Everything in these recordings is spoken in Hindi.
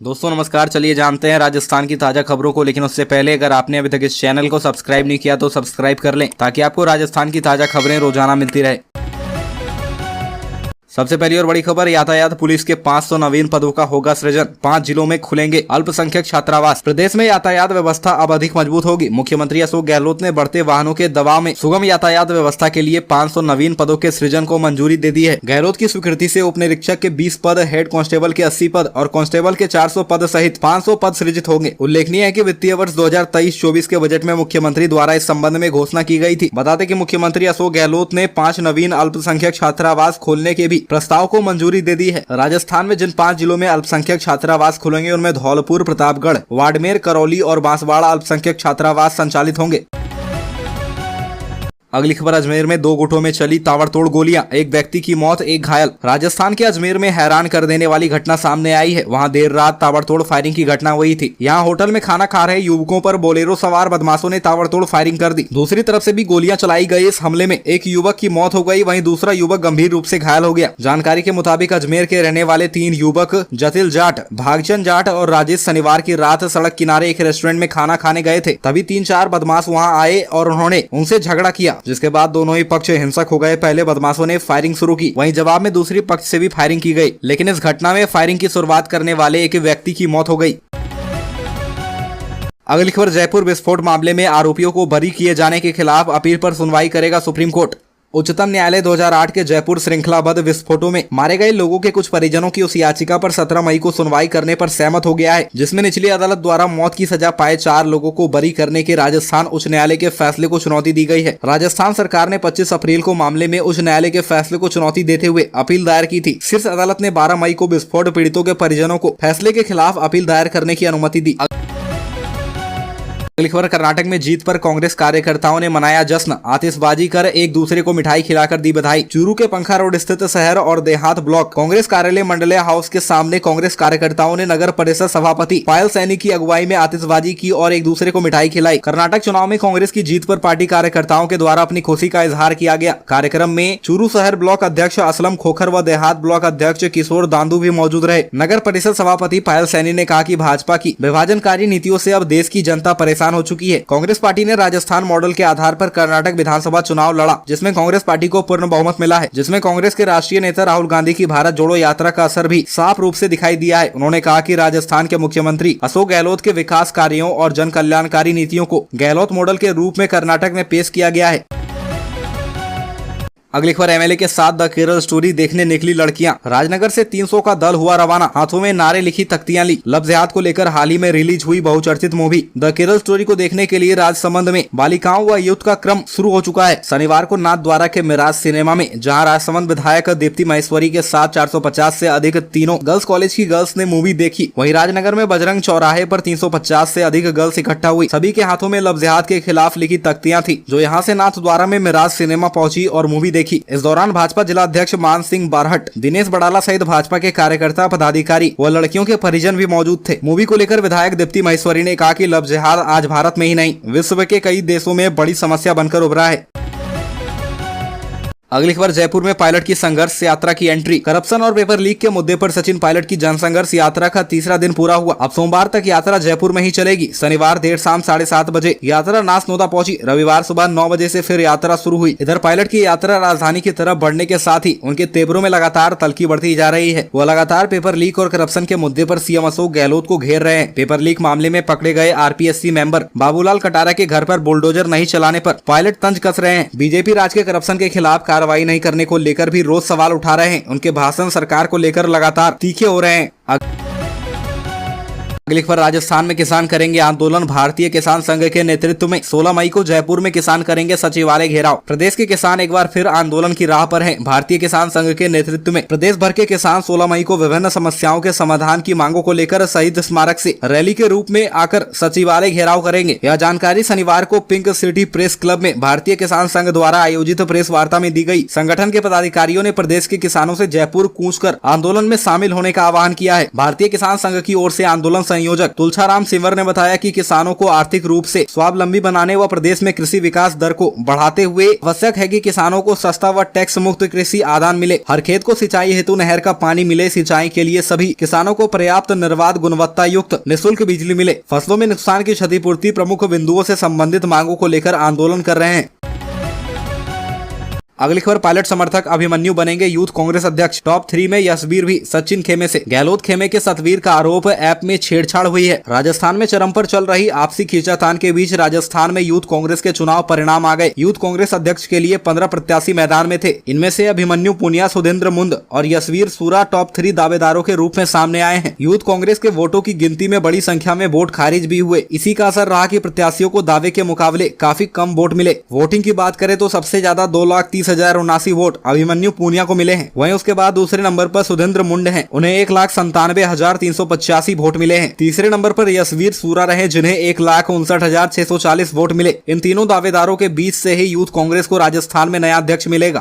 दोस्तों नमस्कार। चलिए जानते हैं राजस्थान की ताजा खबरों को, लेकिन उससे पहले अगर आपने अभी तक इस चैनल को सब्सक्राइब नहीं किया तो सब्सक्राइब कर लें ताकि आपको राजस्थान की ताजा खबरें रोजाना मिलती रहे। सबसे पहली और बड़ी खबर, यातायात पुलिस के 500 नवीन पदों का होगा सृजन, 5 जिलों में खुलेंगे अल्पसंख्यक छात्रावास। प्रदेश में यातायात व्यवस्था अब अधिक मजबूत होगी। मुख्यमंत्री अशोक गहलोत ने बढ़ते वाहनों के दबाव में सुगम यातायात व्यवस्था के लिए 500 नवीन पदों के सृजन को मंजूरी दे दी है। गहलोत की स्वीकृति से उप निरीक्षक के 20 पद, हेड कांस्टेबल के 80 पद और कांस्टेबल के 400 पद सहित 500 पद सृजित होंगे। उल्लेखनीय है कि वित्तीय वर्ष 2023-24 के बजट में मुख्यमंत्री द्वारा इस संबंध में घोषणा की गई थी। बता दें कि मुख्यमंत्री अशोक गहलोत ने 5 नवीन अल्पसंख्यक छात्रावास खोलने के भी प्रस्ताव को मंजूरी दे दी है। राजस्थान में जिन 5 जिलों में अल्पसंख्यक छात्रावास खुलेंगे उनमें धौलपुर, प्रतापगढ़, बाड़मेर, करौली और बांसवाड़ा अल्पसंख्यक छात्रावास संचालित होंगे। अगली खबर, अजमेर में 2 गुटों में चली ताबड़तोड़ गोलियां, एक व्यक्ति की मौत, एक घायल। राजस्थान के अजमेर में हैरान कर देने वाली घटना सामने आई है। वहां देर रात ताबड़तोड़ फायरिंग की घटना हुई थी। यहां होटल में खाना खा रहे युवकों पर बोलेरो सवार बदमाशों ने ताबड़तोड़ फायरिंग कर दी। दूसरी तरफ से भी गोलियां चलाई गई। इस हमले में एक युवक की मौत हो गई, वहीं दूसरा युवक गंभीर रूप से घायल हो गया। जानकारी के मुताबिक अजमेर के रहने वाले 3 युवक जतिल जाट, भागचंद जाट और राजेश शनिवार की रात सड़क किनारे एक रेस्टोरेंट में खाना खाने गए थे। तभी 3-4 बदमाश वहां आए और उन्होंने उनसे झगड़ा किया, जिसके बाद दोनों ही पक्ष हिंसक हो गए। पहले बदमाशों ने फायरिंग शुरू की, वहीं जवाब में दूसरी पक्ष से भी फायरिंग की गई, लेकिन इस घटना में फायरिंग की शुरुआत करने वाले एक व्यक्ति की मौत हो गई। अगली खबर, जयपुर विस्फोट मामले में आरोपियों को बरी किए जाने के खिलाफ अपील पर सुनवाई करेगा सुप्रीम कोर्ट। उच्चतम न्यायालय 2008 के जयपुर श्रृंखलाबद्ध विस्फोटों में मारे गए लोगों के कुछ परिजनों की उस याचिका पर 17 मई को सुनवाई करने पर सहमत हो गया है, जिसमें निचली अदालत द्वारा मौत की सजा पाए 4 लोगों को बरी करने के राजस्थान उच्च न्यायालय के फैसले को चुनौती दी गई है। राजस्थान सरकार ने 25 अप्रैल को मामले में उच्च न्यायालय के फैसले को चुनौती देते हुए अपील दायर की थी। शीर्ष अदालत ने 12 मई को विस्फोट पीड़ितों के परिजनों को फैसले के खिलाफ अपील दायर करने की अनुमति दी। अगली खबर, कर्नाटक में जीत पर कांग्रेस कार्यकर्ताओं ने मनाया जश्न, आतिशबाजी कर एक दूसरे को मिठाई खिलाकर दी बधाई। चूरू के पंखा रोड स्थित शहर और देहात ब्लॉक कांग्रेस कार्यालय मंडले हाउस के सामने कांग्रेस कार्यकर्ताओं ने नगर परिषद सभापति पायल सैनी की अगुवाई में आतिशबाजी की और एक दूसरे को मिठाई खिलाई। कर्नाटक चुनाव में कांग्रेस की जीत पर पार्टी कार्यकर्ताओं के द्वारा अपनी खुशी का इजहार किया गया। कार्यक्रम में चूरू शहर ब्लॉक अध्यक्ष असलम खोखर व देहात ब्लॉक अध्यक्ष किशोर दांदू भी मौजूद रहे। नगर परिषद सभापति पायल सैनी ने कहा कि भाजपा की विभाजनकारी नीतियों से अब देश की जनता परेशान हो चुकी है। कांग्रेस पार्टी ने राजस्थान मॉडल के आधार पर कर्नाटक विधानसभा चुनाव लड़ा, जिसमें कांग्रेस पार्टी को पूर्ण बहुमत मिला है, जिसमें कांग्रेस के राष्ट्रीय नेता राहुल गांधी की भारत जोड़ो यात्रा का असर भी साफ रूप से दिखाई दिया है। उन्होंने कहा कि राजस्थान के मुख्यमंत्री अशोक गहलोत के विकास कार्यों और जन कल्याणकारी नीतियों को गहलोत मॉडल के रूप में कर्नाटक में पेश किया गया है। अगली खबर, एमएलए के साथ द केरल स्टोरी देखने निकली लड़कियां। राजनगर से 300 का दल हुआ रवाना, हाथों में नारे लिखी तख्तियां ली। लफ्ज़-ए-जिहाद को लेकर हाल ही में रिलीज हुई बहुचर्चित मूवी द केरल स्टोरी को देखने के लिए राजसमंद में बालिकाओं व यूथ का क्रम शुरू हो चुका है। शनिवार को नाथद्वारा के मिराज सिनेमा में जहां राजसमंद विधायक दीप्ति महेश्वरी के साथ 450 से अधिक तीनों गर्ल्स कॉलेज की गर्ल्स ने मूवी देखी, वहीं राजनगर में बजरंग चौराहे पर 350 से अधिक गर्ल्स इकट्ठा हुई। सभी के हाथों में लफ्ज़-ए-जिहाद के खिलाफ लिखी तख्तियां थी, जो यहाँ से नाथद्वारा में मिराज सिनेमा पहुंची और मूवी देखी। इस दौरान भाजपा जिला अध्यक्ष मान सिंह बारहट, दिनेश बड़ाला सहित भाजपा के कार्यकर्ता, पदाधिकारी व लड़कियों के परिजन भी मौजूद थे। मूवी को लेकर विधायक दीप्ति महेश्वरी ने कहा कि लफ्ज़-ए-जिहाद आज भारत में ही नहीं, विश्व के कई देशों में बड़ी समस्या बनकर उभरा है। अगली खबर, जयपुर में पायलट की संघर्ष यात्रा की एंट्री। करप्शन और पेपर लीक के मुद्दे पर सचिन पायलट की जनसंघर्ष यात्रा का तीसरा दिन पूरा हुआ। अब सोमवार तक यात्रा जयपुर में ही चलेगी। शनिवार देर शाम 7:30 बजे यात्रा नासनोदा पहुंची। रविवार सुबह 9 बजे से फिर यात्रा शुरू हुई। इधर पायलट की यात्रा राजधानी की तरफ बढ़ने के साथ ही उनके तेवरों में लगातार तल्खी बढ़ती जा रही है। वह लगातार पेपर लीक और करप्शन के मुद्दे पर सीएम अशोक गहलोत को घेर रहे हैं। पेपर लीक मामले में पकड़े गए आरपीएससी मेंबर बाबूलाल कटारा के घर पर बुलडोजर नहीं चलाने पर पायलट तंज कस रहे हैं। बीजेपी राज के करप्शन के खिलाफ कार्रवाई नहीं करने को लेकर भी रोज सवाल उठा रहे हैं। उनके भाषण सरकार को लेकर लगातार तीखे हो रहे हैं। अगली खबर, राजस्थान में किसान करेंगे आंदोलन। भारतीय किसान संघ के नेतृत्व में 16 मई को जयपुर में किसान करेंगे सचिवालय घेराव। प्रदेश के किसान एक बार फिर आंदोलन की राह पर हैं। भारतीय किसान संघ के नेतृत्व में प्रदेश भर के किसान 16 मई को विभिन्न समस्याओं के समाधान की मांगों को लेकर शहीद स्मारक से रैली के रूप में आकर सचिवालय घेराव करेंगे। यह जानकारी शनिवार को पिंक सिटी प्रेस क्लब में भारतीय किसान संघ द्वारा आयोजित प्रेस वार्ता में दी गई। संगठन के पदाधिकारियों ने प्रदेश के किसानों से जयपुर कूच कर आंदोलन में शामिल होने का आह्वान किया है। भारतीय किसान संघ की ओर से आंदोलन संयोजक तुलसाराम सिंवर ने बताया कि किसानों को आर्थिक रूप से स्वावलंबी बनाने व प्रदेश में कृषि विकास दर को बढ़ाते हुए आवश्यक है कि किसानों को सस्ता व टैक्स मुक्त कृषि आदान मिले। हर खेत को सिंचाई हेतु नहर का पानी मिले। सिंचाई के लिए सभी किसानों को पर्याप्त निर्बाध गुणवत्ता युक्त निःशुल्क बिजली मिले। फसलों में नुकसान की क्षतिपूर्ति प्रमुख बिंदुओं से संबंधित मांगों को लेकर आंदोलन कर रहे हैं। अगली खबर, पायलट समर्थक अभिमन्यु बनेंगे यूथ कांग्रेस अध्यक्ष। टॉप 3 में यशवीर भी सचिन खेमे से। गहलोत खेमे के सतवीर का आरोप, ऐप में छेड़छाड़ हुई है। राजस्थान में चरम पर चल रही आपसी खींचातान के बीच राजस्थान में यूथ कांग्रेस के चुनाव परिणाम आ गए। यूथ कांग्रेस अध्यक्ष के लिए 15 प्रत्याशी मैदान में थे। इनमें से अभिमन्यु पुनिया, सुधेंद्र मुंद और यशवीर सूरा टॉप 3 दावेदारों के रूप में सामने आए हैं। यूथ कांग्रेस के वोटों की गिनती में बड़ी संख्या में वोट खारिज भी हुए। इसी का असर रहा कि प्रत्याशियों को दावे के मुकाबले काफी कम वोट मिले। वोटिंग की बात करें तो सबसे ज्यादा 2,30,079 वोट अभिमन्यु पुनिया को मिले हैं। वहीं उसके बाद दूसरे नंबर पर सुधेंद्र मुंड हैं। उन्हें 1,97,385 वोट मिले हैं। तीसरे नंबर पर यशवीर सूरा रहे, जिन्हें 1,59,640 वोट मिले। इन तीनों दावेदारों के बीच से ही यूथ कांग्रेस को राजस्थान में नया अध्यक्ष मिलेगा।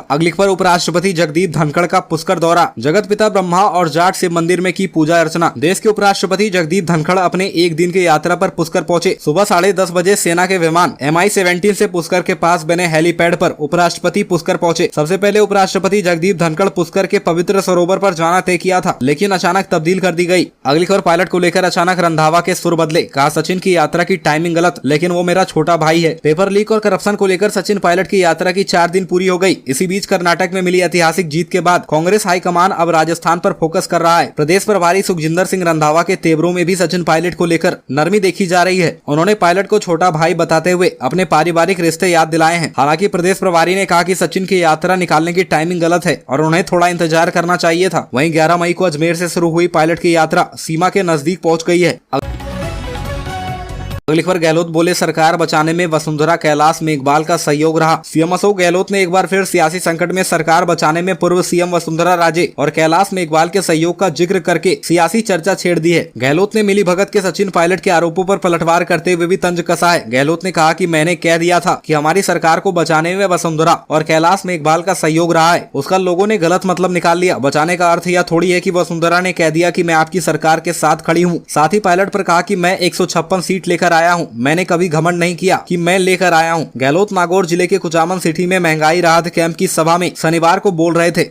अगली खबर, उपराष्ट्रपति जगदीप धनखड़ का पुष्कर दौरा। जगत पिता ब्रह्मा और जाट शिव मंदिर में की पूजा अर्चना। देश के उपराष्ट्रपति जगदीप धनखड़ अपने एक दिन की यात्रा पर पुष्कर पहुंचे। सुबह 10:30 बजे सेना के विमान MI-17 से पुष्कर के पास बने हेलीपैड पर उपराष्ट्रपति पुष्कर पहुंचे। सबसे पहले उपराष्ट्रपति जगदीप धनखड़ पुष्कर के पवित्र सरोवर पर जाना तय किया था, लेकिन अचानक तब्दील कर दी गई। अगली खबर, पायलट को लेकर अचानक रंधावा के सुर बदले। कहा सचिन की यात्रा की टाइमिंग गलत, लेकिन वो मेरा छोटा भाई है। पेपर लीक और करप्शन को लेकर सचिन पायलट की यात्रा की 4 दिन पूरी हो गई। इसी बीच कर्नाटक में मिली ऐतिहासिक जीत के बाद कांग्रेस हाईकमान अब राजस्थान पर फोकस कर रहा है। प्रदेश प्रभारी सुखजिंदर सिंह रंधावा के तेवरों में भी सचिन पायलट को लेकर नरमी देखी जा रही है। उन्होंने पायलट को छोटा भाई बताते हुए अपने पारिवारिक रिश्ते याद दिलाए हैं। हालांकि प्रदेश प्रभारी ने कहा कि सचिन की यात्रा निकालने की टाइमिंग गलत है और उन्हें थोड़ा इंतजार करना चाहिए था। वहीं 11 मई को अजमेर से शुरू हुई पायलट की यात्रा सीमा के नजदीक पहुंच गई है। अगली खबर, गहलोत बोले सरकार बचाने में वसुंधरा कैलाश मेघवाल का सहयोग रहा। सीएम अशोक गहलोत ने एक बार फिर सियासी संकट में सरकार बचाने में पूर्व सीएम वसुंधरा राजे और कैलाश मेघवाल के सहयोग का जिक्र करके सियासी चर्चा छेड़ दी है। गहलोत ने मिली भगत के सचिन पायलट के आरोपों पर पलटवार करते हुए भी तंज कसा है। गहलोत ने कहा कि मैंने कह दिया था कि हमारी सरकार को बचाने में वसुंधरा और कैलाश मेघवाल का सहयोग रहा है, उसका लोगों ने गलत मतलब निकाल लिया। बचाने का अर्थ यह थोड़ी है कि वसुंधरा ने कह दिया कि मैं आपकी सरकार के साथ खड़ी हूँ। साथ ही पायलट पर कहा कि मैं 156 सीट लेकर आया हूँ, मैंने कभी घमंड नहीं किया कि मैं लेकर आया हूं। गहलोत नागौर जिले के कुचामन सिटी में महंगाई राहत कैंप की सभा में शनिवार को बोल रहे थे।